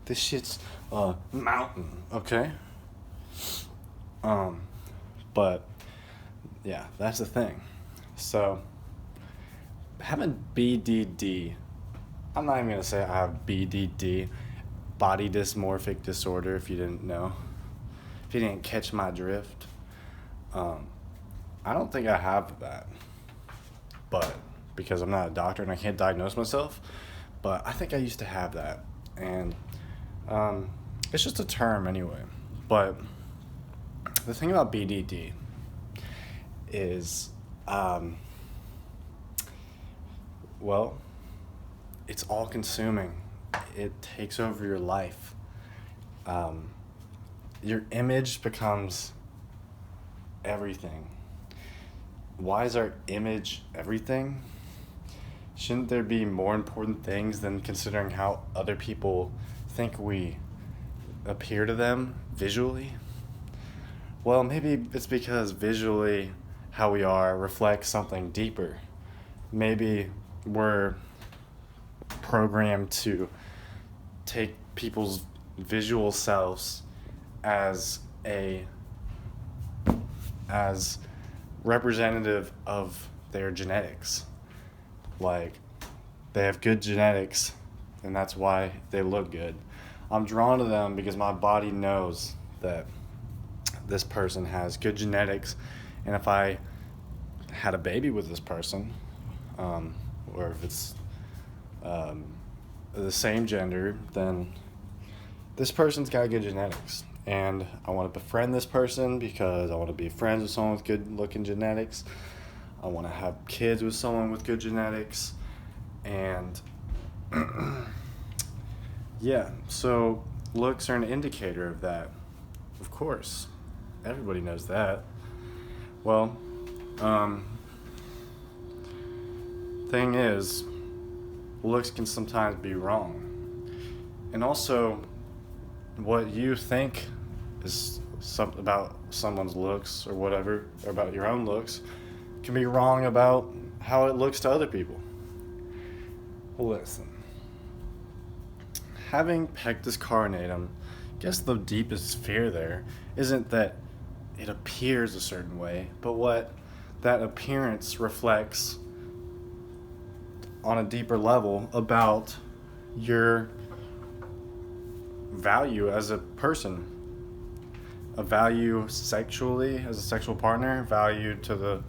This shit's a mountain, okay? But yeah, that's the thing. So having BDD, I'm not even gonna say I have BDD, body dysmorphic disorder. If you didn't know, if you didn't catch my drift, I don't think I have that, but because I'm not a doctor and I can't diagnose myself, but I think I used to have that, and it's just a term anyway. But the thing about BDD is, well, it's all consuming. It takes over your life. Your image becomes everything. Why is our image everything? Shouldn't there be more important things than considering how other people think we appear to them visually? Well, maybe it's because visually how we are reflects something deeper. Maybe we're programmed to take people's visual selves as representative of their genetics. Like, they have good genetics, and that's why they look good. I'm drawn to them because my body knows that this person has good genetics, and if I had a baby with this person, or if it's the same gender, then this person's got good genetics. And I want to befriend this person because I want to be friends with someone with good looking genetics. I want to have kids with someone with good genetics. And yeah, so looks are an indicator of that. Of course, everybody knows that. Well, thing is, looks can sometimes be wrong. And also, what you think is something about someone's looks or whatever, or about your own looks, can be wrong about how it looks to other people. Listen, having Pectus Carinatum, I guess the deepest fear there isn't that it appears a certain way, but what that appearance reflects on a deeper level about your value as a person, a value sexually as a sexual partner, value to the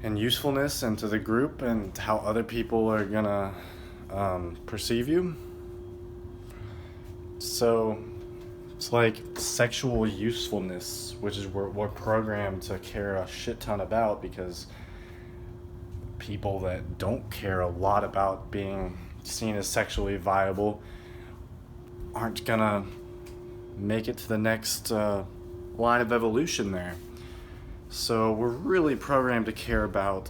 and usefulness and to the group, and how other people are gonna perceive you. So it's like sexual usefulness, which is what we're programmed to care a shit ton about, because people that don't care a lot about being seen as sexually viable aren't gonna make it to the next line of evolution there. So we're really programmed to care about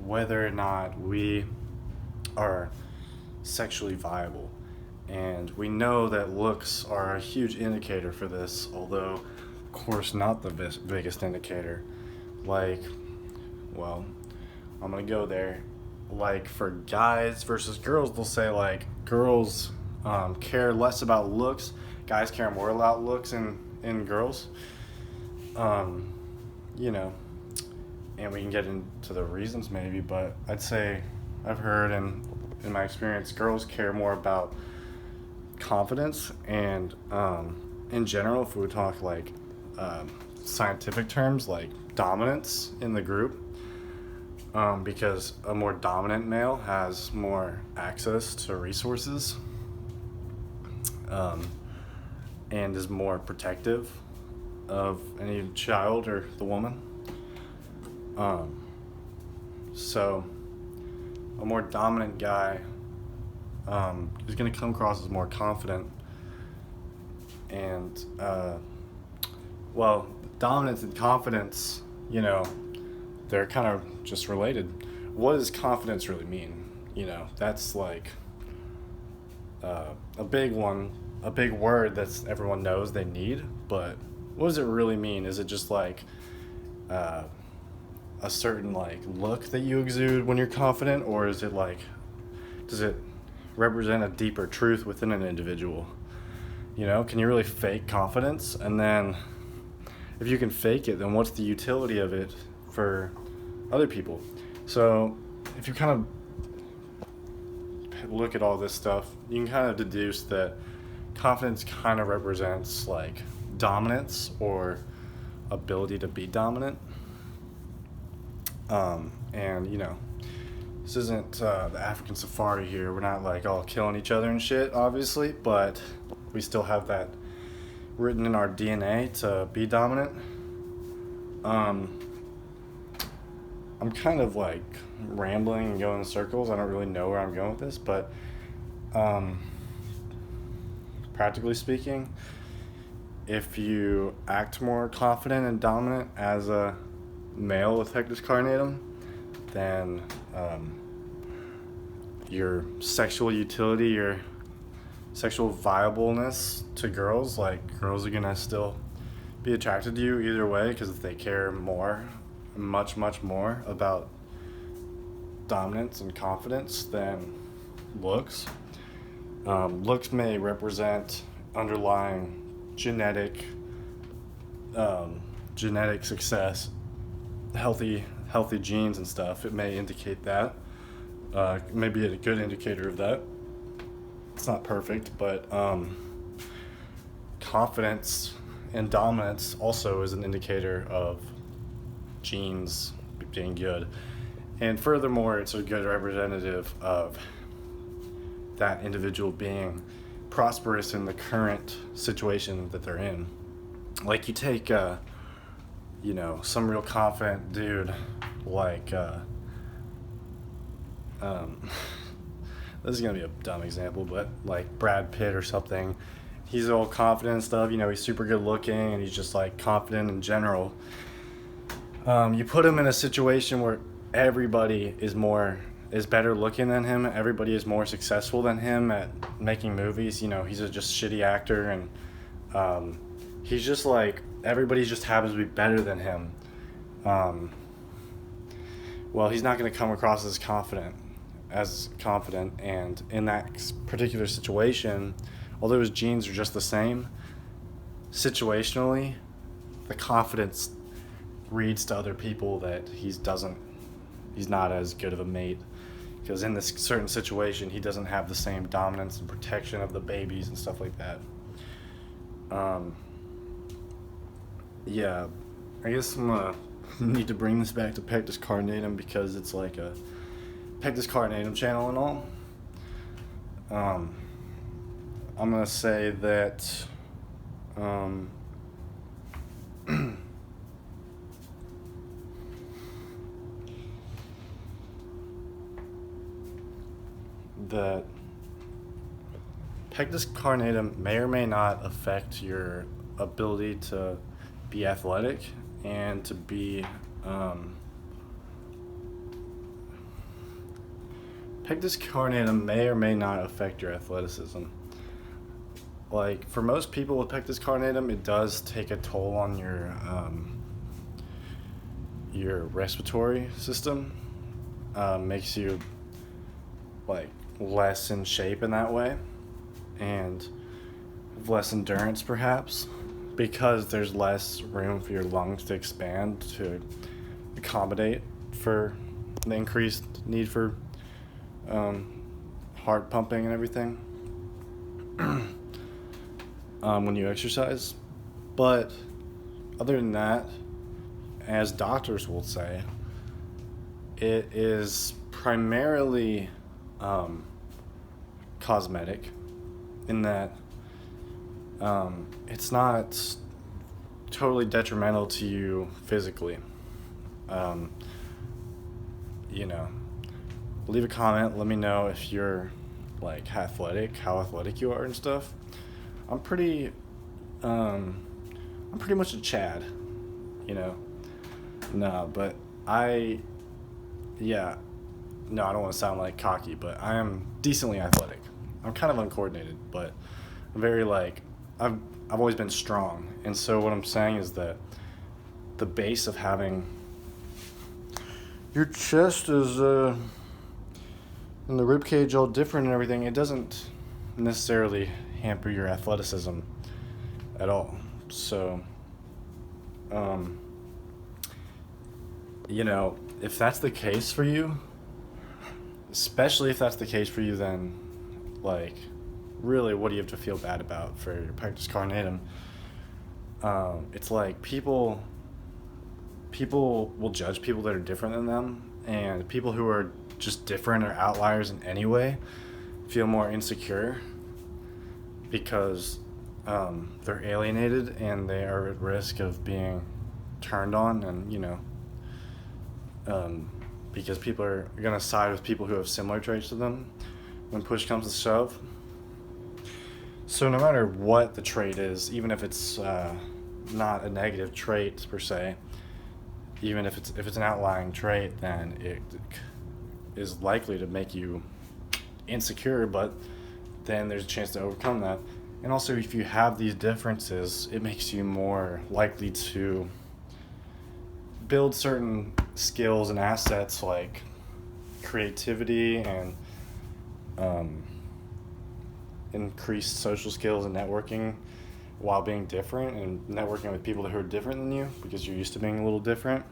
whether or not we are sexually viable. And we know that looks are a huge indicator for this, although, of course, not the biggest indicator. Like, well, I'm gonna go there. Like, for guys versus girls, they'll say, like, girls care less about looks, guys care more about looks in girls. You know, and we can get into the reasons maybe, but I'd say I've heard in my experience, girls care more about confidence and in general, if we would talk like scientific terms, like dominance in the group, because a more dominant male has more access to resources, and is more protective of any child or the woman. So a more dominant guy is going to come across as more confident, and well, dominance and confidence, you know, they're kind of just related. What does confidence really mean? You know, that's like a big one, a big word that everyone knows they need, but what does it really mean? Is it just like a certain like look that you exude when you're confident, or is it like, does it represent a deeper truth within an individual? You know, can you really fake confidence? And then if you can fake it, then what's the utility of it for other people? So if you kind of look at all this stuff, you can kind of deduce that confidence kind of represents like dominance or ability to be dominant. And you know, this isn't the African safari here. We're not like all killing each other and shit, obviously, but we still have that written in our DNA to be dominant. I'm kind of like rambling and going in circles. I don't really know where I'm going with this, but practically speaking, if you act more confident and dominant as a male with Pectus Carinatum, then your sexual utility, your sexual viableness to girls, like girls are gonna still be attracted to you either way, because they care more, much more about dominance and confidence than looks. Looks may represent underlying genetic success, healthy genes and stuff. It may indicate that. It may be a good indicator of that. It's not perfect, but confidence and dominance also is an indicator of genes being good. And furthermore, it's a good representative of that individual being prosperous in the current situation that they're in. Like you take, you know, some real confident dude like, this is going to be a dumb example, but like Brad Pitt or something. He's all confident and stuff, you know, he's super good looking and he's just like confident in general. You put him in a situation where everybody is better looking than him, everybody is more successful than him at making movies, you know, he's a just shitty actor, and he's just like, everybody just happens to be better than him. Well, he's not going to come across as confident, and in that particular situation, although his genes are just the same, situationally, the confidence reads to other people that he's not as good of a mate, because in this certain situation he doesn't have the same dominance and protection of the babies and stuff like that. Yeah, I guess I'm gonna need to bring this back to Pectus Carinatum, because it's like a Pectus Carinatum channel and all. I'm gonna say that that Pectus Carinatum may or may not affect your ability to be athletic and to be Pectus Carinatum may or may not affect your athleticism. Like, for most people with Pectus Carinatum, it does take a toll on your respiratory system. Makes you like less in shape in that way, and less endurance perhaps, because there's less room for your lungs to expand to accommodate for the increased need for heart pumping and everything when you exercise. But other than that, as doctors will say, it is primarily cosmetic, in that it's not totally detrimental to you physically. You know, leave a comment, let me know if you're like how athletic you are and stuff. I'm pretty much a Chad, you know. No, but I don't want to sound like cocky, but I am decently athletic. I'm kind of uncoordinated, but I'm very like, I've always been strong. And so what I'm saying is that the base of having your chest is and the ribcage all different and everything, it doesn't necessarily hamper your athleticism at all. So, you know, if that's the case for you, especially if that's the case for you, then, like, really, what do you have to feel bad about for your Pectus Carinatum? It's like people will judge people that are different than them, and people who are just different or outliers in any way feel more insecure because they're alienated and they are at risk of being turned on, and because people are going to side with people who have similar traits to them when push comes to shove. So no matter what the trait is, even if it's not a negative trait per se, even if it's an outlying trait, then it is likely to make you insecure, but then there's a chance to overcome that. And also, if you have these differences, it makes you more likely to build certain skills and assets like creativity and increased social skills and networking while being different and networking with people who are different than you because you're used to being a little different.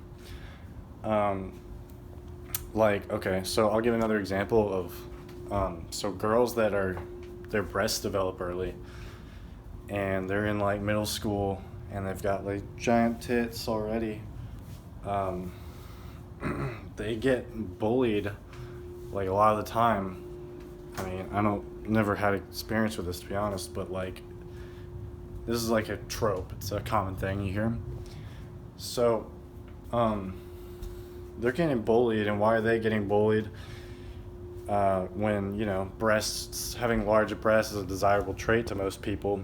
Okay, so I'll give another example of so girls that their breasts develop early and they're in like middle school and they've got like giant tits already. They get bullied like a lot of the time. I mean, never had experience with this, to be honest, but like this is like a trope. It's a common thing you hear. So they're getting bullied, and why are they getting bullied? When having large breasts is a desirable trait to most people.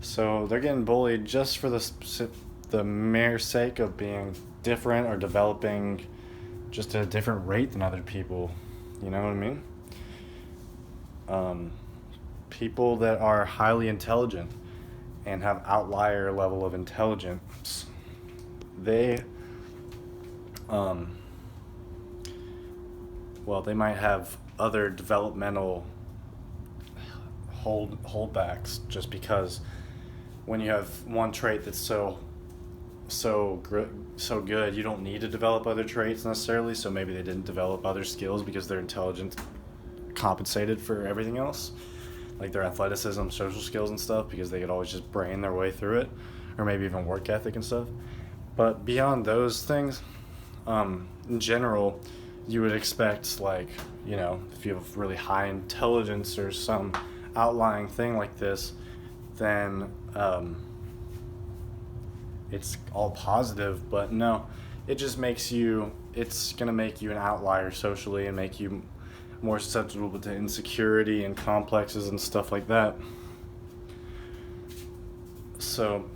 So they're getting bullied just for the mere sake of being different or developing just at a different rate than other people. You know what I mean? People that are highly intelligent and have outlier level of intelligence, they they might have other developmental holdbacks, just because when you have one trait that's so good, you don't need to develop other traits necessarily. So maybe they didn't develop other skills because their intelligence compensated for everything else, like their athleticism, social skills and stuff, because they could always just brain their way through it, or maybe even work ethic and stuff. But beyond those things, in general, you would expect, like, if you have really high intelligence or some outlying thing like this, then it's all positive. But no, it just it's going to make you an outlier socially and make you more susceptible to insecurity and complexes and stuff like that. So